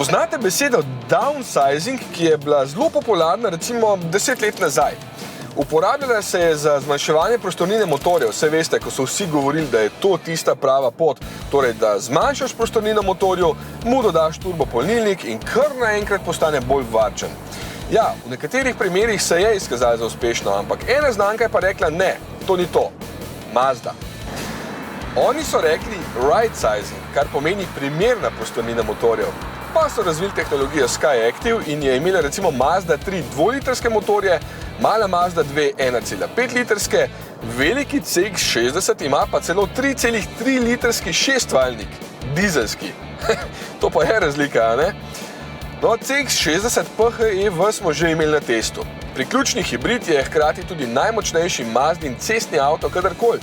Poznate besedo downsizing, ki je bila zelo popularna recimo 10 let nazaj. Uporabljala se je za zmanjševanje prostornine motorjev. Vse veste, ko so vsi govorili, da je to tista prava pot. Torej, da zmanjšaš prostornino motorju, mu dodaš turbopolnilnik in kar naenkrat postane bolj varčen. Ja, v nekaterih primerih se je izkazalo za uspešno, ampak ena znamka je pa rekla ne, to ni to. Mazda. Oni so rekli right sizing, kar pomeni primerna prostornina motorjev. Pa so razvili tehnologijo SkyActiv in je imela recimo Mazda 3 dvolitrske motorje, mala Mazda 2 1,5 litrske, veliki CX-60 ima pa celo 3,3 litrski šestvaljnik, dizelski. To pa je razlika, ne? No, CX-60 PHEV smo že imeli na testu. Priključni hibrid je hkrati tudi najmočnejši Mazdin cestni avto kadarkoli.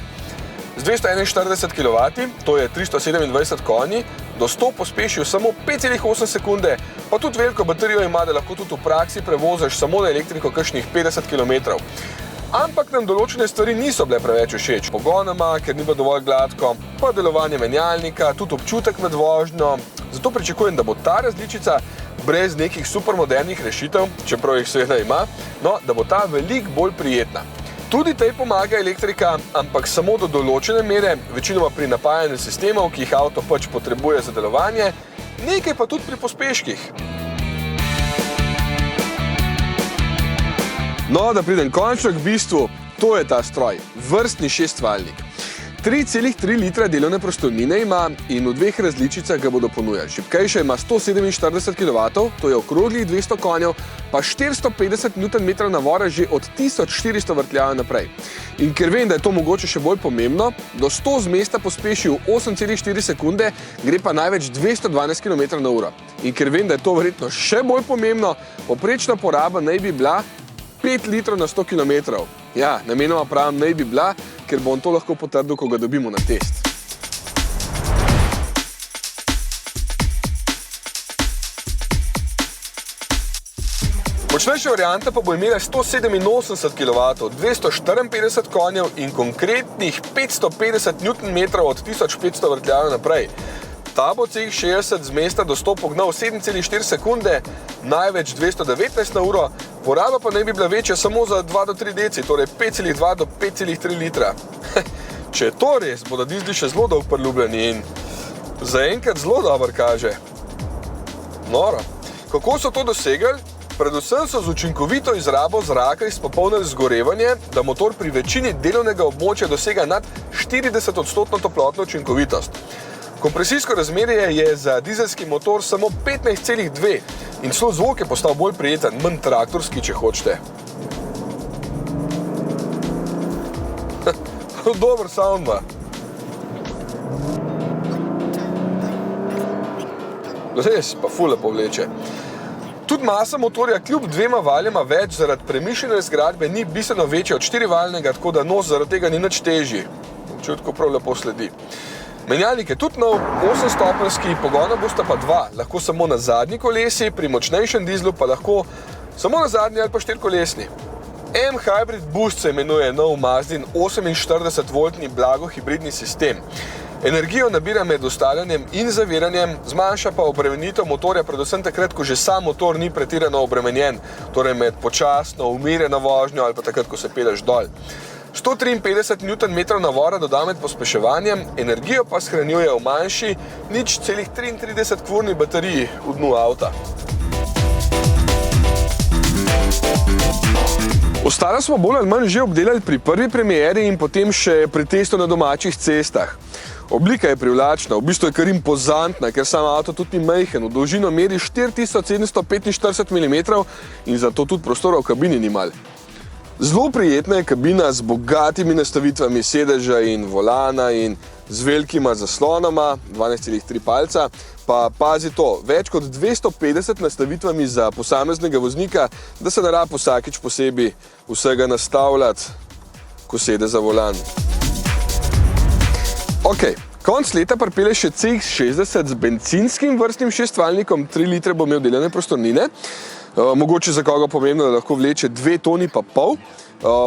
Z 241 kW, to je 327 konji, do 100 pospeši v samo 5,8 sekunde, pa tudi veliko baterijo ima, da lahko tudi v praksi prevoziš samo na elektriko kakšnih 50 km. Ampak nam določene stvari niso bile preveč všeč. Pogonoma, ker ni bilo dovolj gladko, pa delovanje menjalnika, tudi občutek med vožnjo. Zato pričakujem, da bo ta različica brez nekih supermodernih rešitev, čeprav jih seveda ima, no, da bo ta veliko bolj prijetna. Tudi tej pomaga elektrika, ampak samo do določene mere, večinoma pri napajanju sistemov, ki jih avto pač potrebuje za delovanje, nekaj pa tudi pri pospeških. No, da pridem končno k bistvu, to je ta stroj, vrstni šestvaljnik. 3,3 litra delovne prostornine ima in v dveh različicah ga bodo ponujali. Šibkejša ima 147 kW, to je okroglih 200 konjev, pa 450 Nm navora že od 1400 vrtljajev naprej. In ker vem, da je to mogoče še bolj pomembno, do 100 z mesta pospeši v 8,4 sekunde, gre pa največ 212 km/h. In ker vem, da je to verjetno še bolj pomembno, poprečna poraba naj bi bila 5 litrov na 100 km. Ja, namenoma pravim naj bi bila, ker bom to lahko potrdil, ko ga dobimo na test. Močnejša varianta pa bo imela 187 kW, 254 konjev in konkretnih 550 Nm od 1500 vrtljajev naprej. Ta bo CX-60 z mesta do 100 pognal 7,4 sekunde, največ 219 na uro, poraba pa naj bi bila večja samo za 2 do 3 deci, torej 5,2 do 5,3 litra. Če je to res, bodo dizli še zelo dolgo priljubljeni in zaenkrat zelo dobro kaže. Noro. Kako so to dosegli? Predvsem so z učinkovito izrabo zraka izpopolnili zgorevanje, da motor pri večini delovnega območja dosega nad 40% toplotno učinkovitost. Kompresijsko razmerje je za dizelski motor samo 15,2 in celo zvok je postal bolj prijeten, manj traktorski, če hočete. Dober sound ima. Res, pa ful lepo vleče. Tudi masa motorja kljub dvema valjama več zaradi premišljene zgradbe ni bistveno večja od 4-valjnega, tako da nos zaradi tega ni nič težji. Občutko prav lepo sledi. Menjalnik je tudi nov, 8-stopenjski, pogona bosta pa 2, lahko samo na zadnji kolesi, pri močnejšem dizlu pa lahko samo na zadnji ali pa 4-kolesni. M-Hybrid Boost se imenuje nov Mazdin 48-voltni blagohibridni sistem. Energijo nabira med ustavljanjem in zaviranjem, zmanjša pa obremenitev motorja predvsem takrat, ko že sam motor ni pretirano obremenjen, torej med počasno, umirjeno vožnjo ali pa takrat, ko se pelješ dol. 153 Nm navora doda med pospeševanjem, energijo pa shranjuje v manjši 0,33 kvorni bateriji v dnu avta. Ostala smo bolj ali manj že obdelali pri prvi premieri in potem še pri testu na domačih cestah. Oblika je privlačna, v bistvu je kar impozantna, ker sam avto tudi ni majhen, v dolžino meri 4745 mm in zato tudi prostora v kabini ni malo. Zelo prijetna je kabina z bogatimi nastavitvami sedeža in volana in z velikima zaslonoma, 12,3 palca, pa pazi to, več kot 250 nastavitvami za posameznega voznika, da se ne rabi vsakič posebej vsega nastavljati, ko sede za volan. Ok, konc leta pripelje še CX-60 z bencinskim vrstnim šestvaljnikom, 3 litre bo imel delovne prostornine. Mogoče za koga pomembno, da lahko vleče 2,5 toni,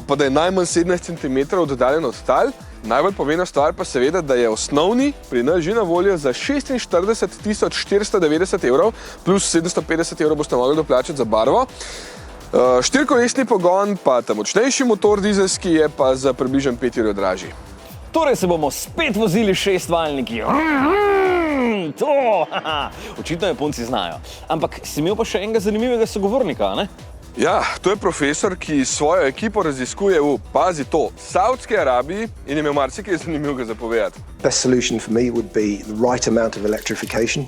pa da je najmanj 17 cm oddaljen od tal. Najbolj pomembna stvar pa seveda, da je osnovni pri nas že na voljo za 46.490 evrov, plus 750 evrov boste mogli doplačati za barvo. Štirikolesni pogon, pa ta močnejši motor dizelski je pa za približno 5 evrov dražji. Torej se bomo spet vozili šestvaljniki. To, očitno Japonci znajo. Ampak si imel pa še enega zanimivega sogovornika, ne? Ja, to je profesor, ki svojo ekipo raziskuje v, pazi to, Saudski Arabiji in je imel marsikaj zanimivega za povedati. Best solution for me would be the right amount of electrification,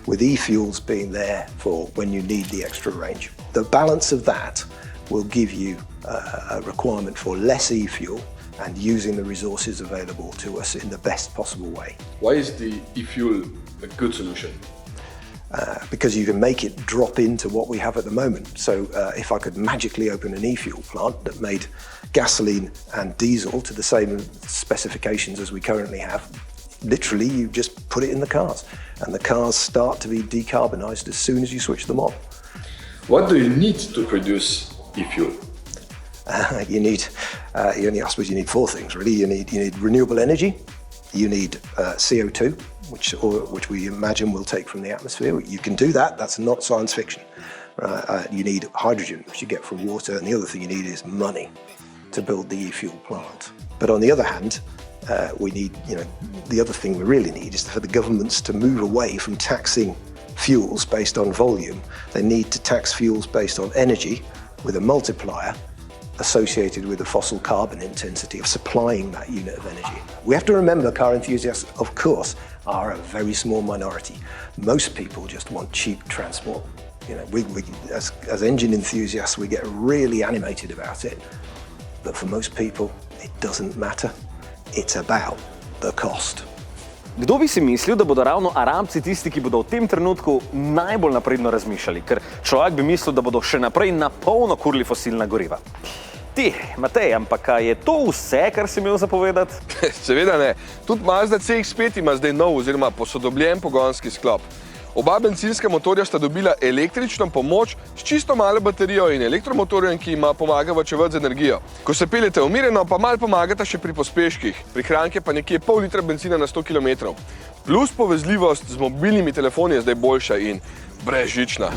with e-fuels being there for when you need the extra range. The balance of that will give you a requirement for less e-fuel and using the resources available to us in the best possible way. Why is the e-fuel a good solution? Because you can make it drop into what we have at the moment. So if I could magically open an e-fuel plant that made gasoline and diesel to the same specifications as we currently have, literally you just put it in the cars and the cars start to be decarbonised as soon as you switch them on. What do you need to produce e-fuel? I suppose you need four things really. You need renewable energy, you need CO2, which we imagine we'll take from the atmosphere. You can do that, that's not science fiction. You need hydrogen, which you get from water, and the other thing you need is money to build the e-fuel plant. But on the other hand, we need, the other thing we really need is for the governments to move away from taxing fuels based on volume. They need to tax fuels based on energy with a multiplier associated with the fossil carbon intensity of supplying that unit of energy. We have to remember car enthusiasts, of course, are a very small minority. Most people just want cheap transport. As engine enthusiasts, we get really animated about it. But for most people, it doesn't matter. It's about the cost. Kdo bi si mislil, da bodo ravno Arabci tisti, ki bodo v tem trenutku najbolj napredno razmišljali? Ker človek bi mislil, da bodo še naprej na polno kurili fosilna goriva. Ti, Matej, ampak je to vse, kar si imel zapovedati? Seveda ne. Tudi Mazda CX-5 ima zdaj nov oziroma posodobljen pogonski sklop. Oba bencinska motorja sta dobila električno pomoč s čisto malo baterijo in elektromotorjem, ki ima pomaga varčevati z energijo. Ko se peljete umirjeno, pa malo pomagata še pri pospeških. Prihranke pa nekje pol litra benzina na 100 km. Plus povezljivost z mobilnimi telefoni je zdaj boljša in brezžična.